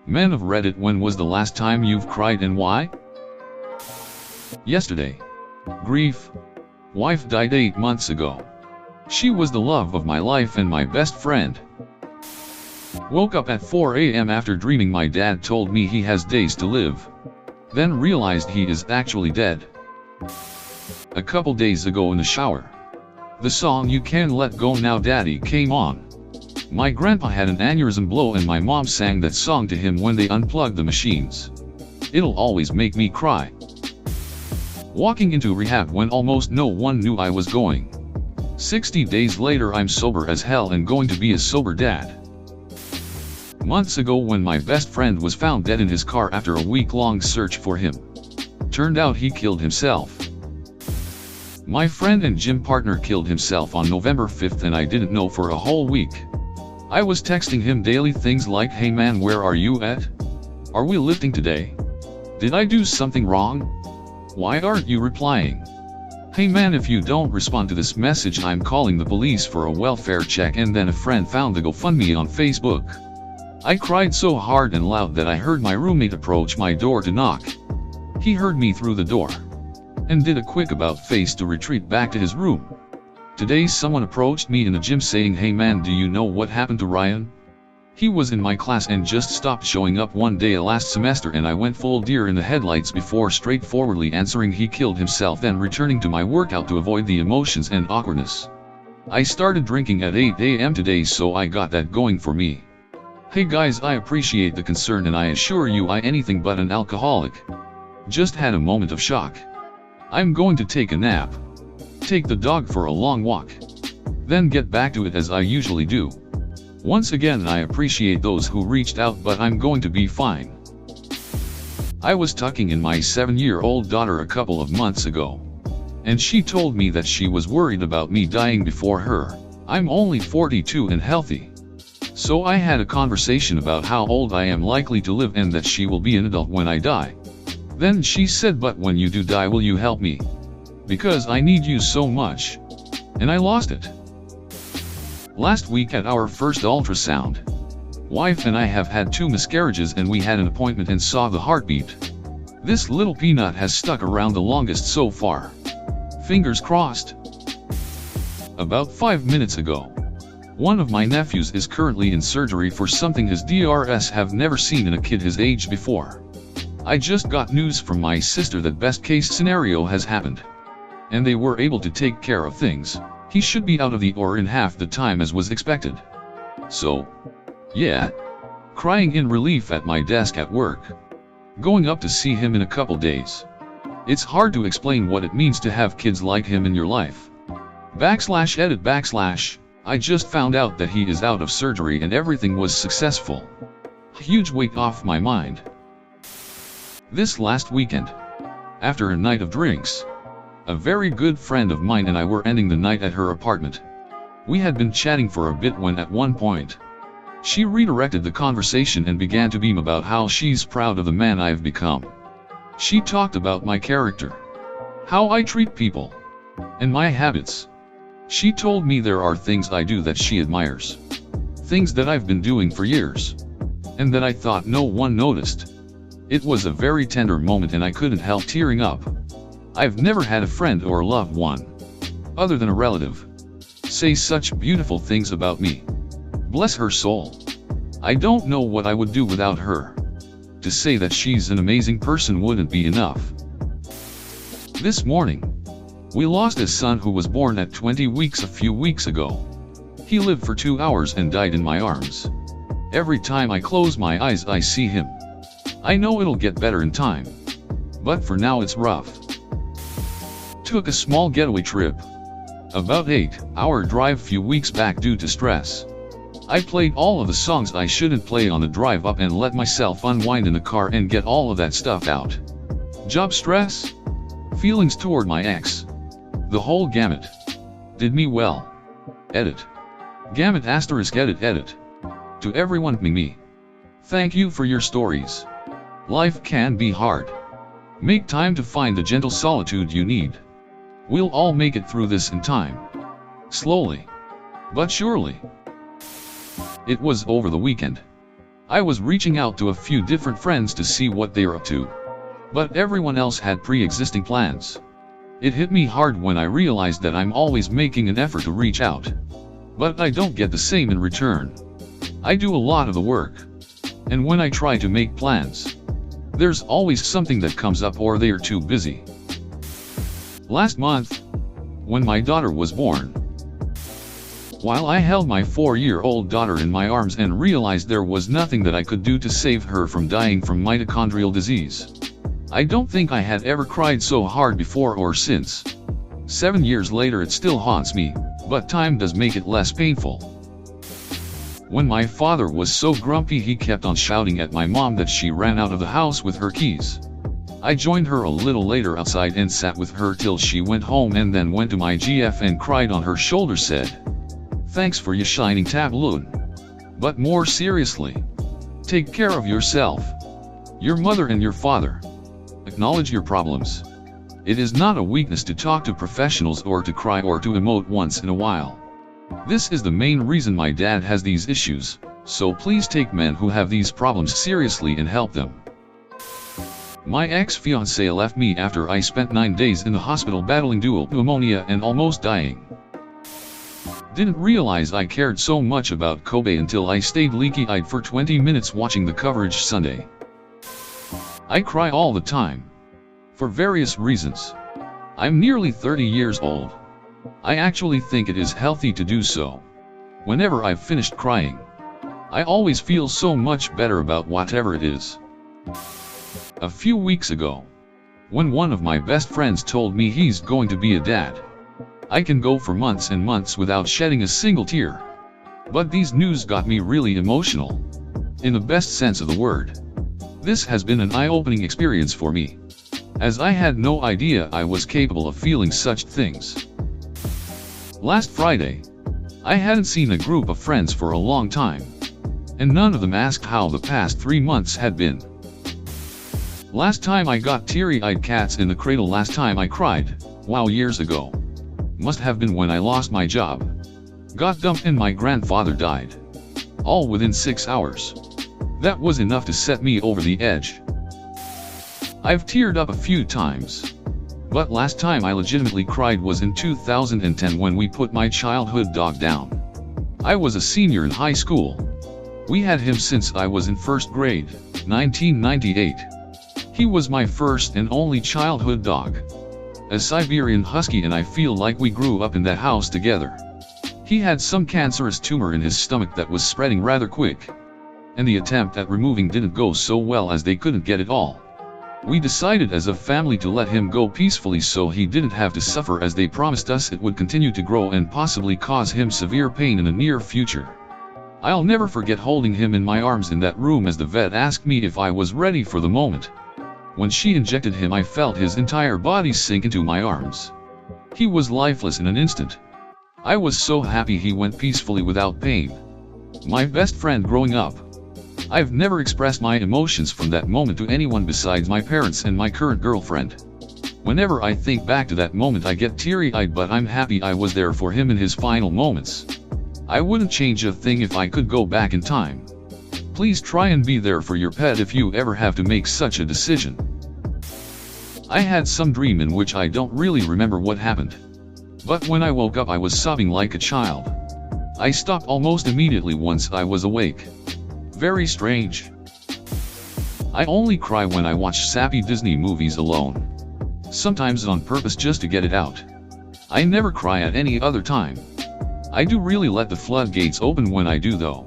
Men of Reddit, when was the last time you've cried and why? Yesterday. Grief. Wife died 8 months ago. She was the love of my life and my best friend. Woke up at 4 a.m. after dreaming my dad told me he has days to live. Then realized he is actually dead. A couple days ago in the shower, the song "You Can Let Go Now Daddy" came on. My grandpa had an aneurysm blow and my mom sang that song to him when they unplugged the machines. It'll always make me cry. Walking into rehab when almost no one knew I was going. 60 days later I'm sober as hell and going to be a sober dad. Months ago when my best friend was found dead in his car after a week-long search for him. Turned out he killed himself. My friend and gym partner killed himself on November 5th and I didn't know for a whole week. I was texting him daily things like, "Hey man, where are you at? Are we lifting today? Did I do something wrong? Why aren't you replying? Hey man, if you don't respond to this message I'm calling the police for a welfare check." And then a friend found the GoFundMe on Facebook. I cried so hard and loud that I heard my roommate approach my door to knock. He heard me through the door and did a quick about face to retreat back to his room. Today someone approached me in the gym saying, "Hey man, do you know what happened to Ryan? He was in my class and just stopped showing up one day last semester." And I went full deer in the headlights before straightforwardly answering he killed himself, then returning to my workout to avoid the emotions and awkwardness. I started drinking at 8 a.m. today, so I got that going for me. Hey guys, I appreciate the concern and I assure you I anything but an alcoholic. Just had a moment of shock. I'm going to take a nap. Take the dog for a long walk. Then get back to it as I usually do. Once again I appreciate those who reached out, but I'm going to be fine. I was talking in my 7-year-old daughter a couple of months ago. And she told me that she was worried about me dying before her. I'm only 42 and healthy. So I had a conversation about how old I am likely to live and that she will be an adult when I die. Then she said, "But when you do die, will you help me? Because I need you so much." And I lost it. Last week at our first ultrasound, wife and I have had 2 miscarriages and we had an appointment and saw the heartbeat. This little peanut has stuck around the longest so far. Fingers crossed. About 5 minutes ago, one of my nephews is currently in surgery for something his DRS have never seen in a kid his age before. I just got news from my sister that best case scenario has happened. And they were able to take care of things. He should be out of the OR in half the time as was expected. So, yeah. Crying in relief at my desk at work. Going up to see him in a couple days. It's hard to explain what it means to have kids like him in your life. /edit/ I just found out that he is out of surgery and everything was successful. Huge weight off my mind. This last weekend, after a night of drinks, a very good friend of mine and I were ending the night at her apartment. We had been chatting for a bit when at one point, she redirected the conversation and began to beam about how she's proud of the man I've become. She talked about my character, how I treat people, and my habits. She told me there are things I do that she admires. Things that I've been doing for years, and that I thought no one noticed. It was a very tender moment and I couldn't help tearing up. I've never had a friend or loved one, other than a relative, say such beautiful things about me. Bless her soul. I don't know what I would do without her. To say that she's an amazing person wouldn't be enough. This morning, we lost a son who was born at 20 weeks a few weeks ago. He lived for 2 hours and died in my arms. Every time I close my eyes I see him. I know it'll get better in time. But for now it's rough. Took a small getaway trip. About 8-hour drive few weeks back due to stress. I played all of the songs I shouldn't play on the drive up and let myself unwind in the car and get all of that stuff out. Job stress? Feelings toward my ex. The whole gamut. Did me well. Edit. Gamut ** edit. To everyone me. Thank you for your stories. Life can be hard. Make time to find the gentle solitude you need. We'll all make it through this in time. Slowly. But surely. It was over the weekend. I was reaching out to a few different friends to see what they are up to. But everyone else had pre-existing plans. It hit me hard when I realized that I'm always making an effort to reach out. But I don't get the same in return. I do a lot of the work. And when I try to make plans, there's always something that comes up or they are too busy. Last month, when my daughter was born, while I held my 4-year-old daughter in my arms and realized there was nothing that I could do to save her from dying from mitochondrial disease, I don't think I had ever cried so hard before or since. 7 years later it still haunts me, but time does make it less painful. When my father was so grumpy he kept on shouting at my mom that she ran out of the house with her keys. I joined her a little later outside and sat with her till she went home and then went to my GF and cried on her shoulder, said, "Thanks for your shining tabloon. But more seriously, take care of yourself, your mother and your father. Acknowledge your problems. It is not a weakness to talk to professionals or to cry or to emote once in a while. This is the main reason my dad has these issues, so please take men who have these problems seriously and help them." My ex-fiancée left me after I spent 9 days in the hospital battling dual pneumonia and almost dying. Didn't realize I cared so much about Kobe until I stayed leaky-eyed for 20 minutes watching the coverage Sunday. I cry all the time. For various reasons. I'm nearly 30 years old. I actually think it is healthy to do so. Whenever I've finished crying, I always feel so much better about whatever it is. A few weeks ago, when one of my best friends told me he's going to be a dad, I can go for months and months without shedding a single tear. But these news got me really emotional. In the best sense of the word. This has been an eye-opening experience for me, as I had no idea I was capable of feeling such things. Last Friday, I hadn't seen a group of friends for a long time, and none of them asked how the past 3 months had been. Last time I got teary-eyed cats in the cradle, last time I cried, wow, years ago. Must have been when I lost my job, got dumped and my grandfather died. All within 6 hours. That was enough to set me over the edge. I've teared up a few times. But last time I legitimately cried was in 2010 when we put my childhood dog down. I was a senior in high school. We had him since I was in first grade, 1998. He was my first and only childhood dog. A Siberian Husky, and I feel like we grew up in that house together. He had some cancerous tumor in his stomach that was spreading rather quick. And the attempt at removing didn't go so well as they couldn't get it all. We decided as a family to let him go peacefully so he didn't have to suffer, as they promised us it would continue to grow and possibly cause him severe pain in the near future. I'll never forget holding him in my arms in that room as the vet asked me if I was ready for the moment. When she injected him, I felt his entire body sink into my arms. He was lifeless in an instant. I was so happy he went peacefully without pain. My best friend growing up. I've never expressed my emotions from that moment to anyone besides my parents and my current girlfriend. Whenever I think back to that moment I get teary-eyed, but I'm happy I was there for him in his final moments. I wouldn't change a thing if I could go back in time. Please try and be there for your pet if you ever have to make such a decision. I had some dream in which I don't really remember what happened. But when I woke up I was sobbing like a child. I stopped almost immediately once I was awake. Very strange. I only cry when I watch sappy Disney movies alone. Sometimes on purpose just to get it out. I never cry at any other time. I do really let the floodgates open when I do though.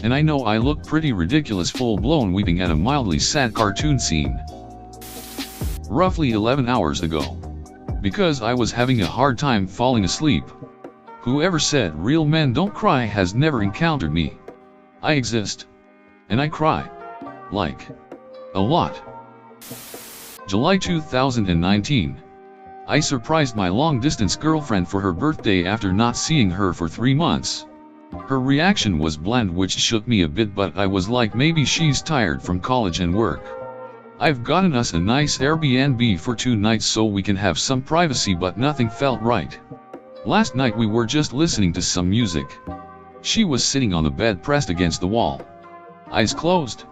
And I know I look pretty ridiculous full-blown weeping at a mildly sad cartoon scene. Roughly 11 hours ago. Because I was having a hard time falling asleep. Whoever said real men don't cry has never encountered me. I exist. And I cry. Like. A lot. July 2019. I surprised my long-distance girlfriend for her birthday after not seeing her for 3 months. Her reaction was bland, which shook me a bit, but I was like, maybe she's tired from college and work. I've gotten us a nice Airbnb for 2 nights so we can have some privacy, but nothing felt right. Last night we were just listening to some music. She was sitting on the bed pressed against the wall. Eyes closed.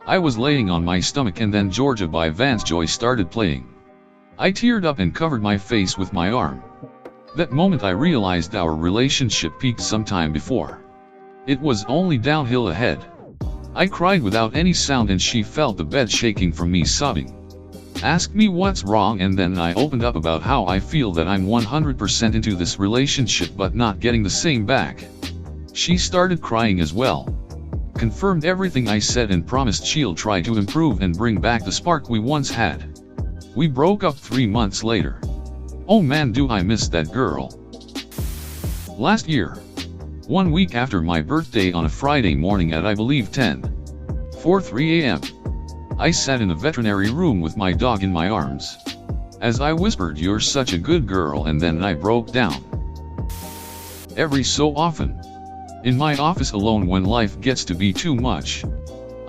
I was laying on my stomach and then Georgia by Vance Joy started playing. I teared up and covered my face with my arm. That moment I realized our relationship peaked some time before. It was only downhill ahead. I cried without any sound and she felt the bed shaking from me sobbing. Asked me what's wrong and then I opened up about how I feel that I'm 100% into this relationship but not getting the same back. She started crying as well. Confirmed everything I said and promised she'll try to improve and bring back the spark we once had. We broke up 3 months later. Oh man, do I miss that girl. Last year, 1 week after my birthday on a Friday morning at I believe 10:43 a.m., I sat in the veterinary room with my dog in my arms. As I whispered, "You're such a good girl," and then I broke down. Every so often, in my office alone when life gets to be too much,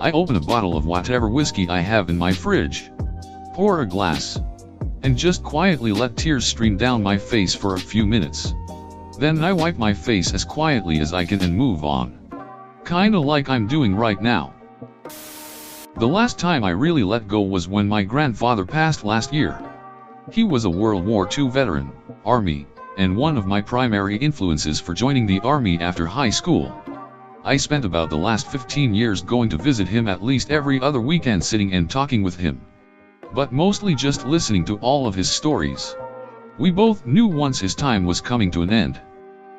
I open a bottle of whatever whiskey I have in my fridge, pour a glass, and just quietly let tears stream down my face for a few minutes. Then I wipe my face as quietly as I can and move on. Kinda like I'm doing right now. The last time I really let go was when my grandfather passed last year. He was a World War II veteran, Army, and one of my primary influences for joining the Army after high school. I spent about the last 15 years going to visit him at least every other weekend, sitting and talking with him, but mostly just listening to all of his stories. We both knew once his time was coming to an end,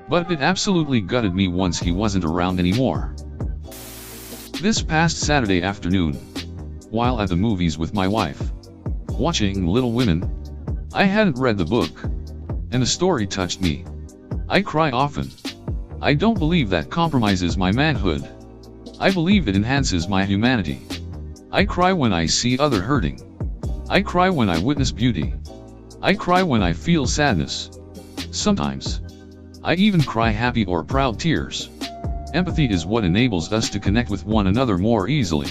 but it absolutely gutted me once he wasn't around anymore. This past Saturday afternoon, while at the movies with my wife, watching Little Women, I hadn't read the book, and the story touched me. I cry often. I don't believe that compromises my manhood. I believe it enhances my humanity. I cry when I see other hurting. I cry when I witness beauty. I cry when I feel sadness. Sometimes, I even cry happy or proud tears. Empathy is what enables us to connect with one another more easily.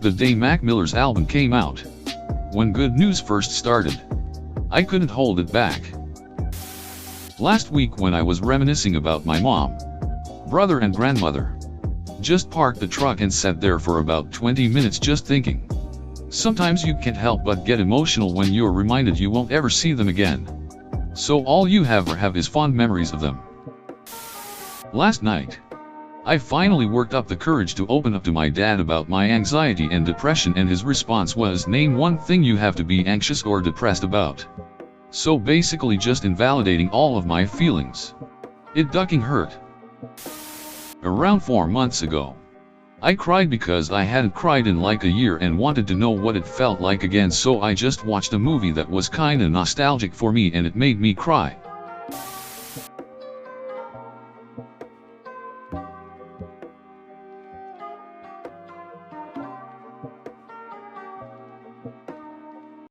The day Mac Miller's album came out, when good news first started, I couldn't hold it back. Last week when I was reminiscing about my mom, brother and grandmother, just parked the truck and sat there for about 20 minutes just thinking. Sometimes you can't help but get emotional when you're reminded you won't ever see them again. So all you have is fond memories of them. Last night, I finally worked up the courage to open up to my dad about my anxiety and depression, and his response was, "Name one thing you have to be anxious or depressed about." So basically just invalidating all of my feelings. It ducking hurt. Around 4 months ago, I cried because I hadn't cried in like a year and wanted to know what it felt like again, so I just watched a movie that was kinda nostalgic for me and it made me cry.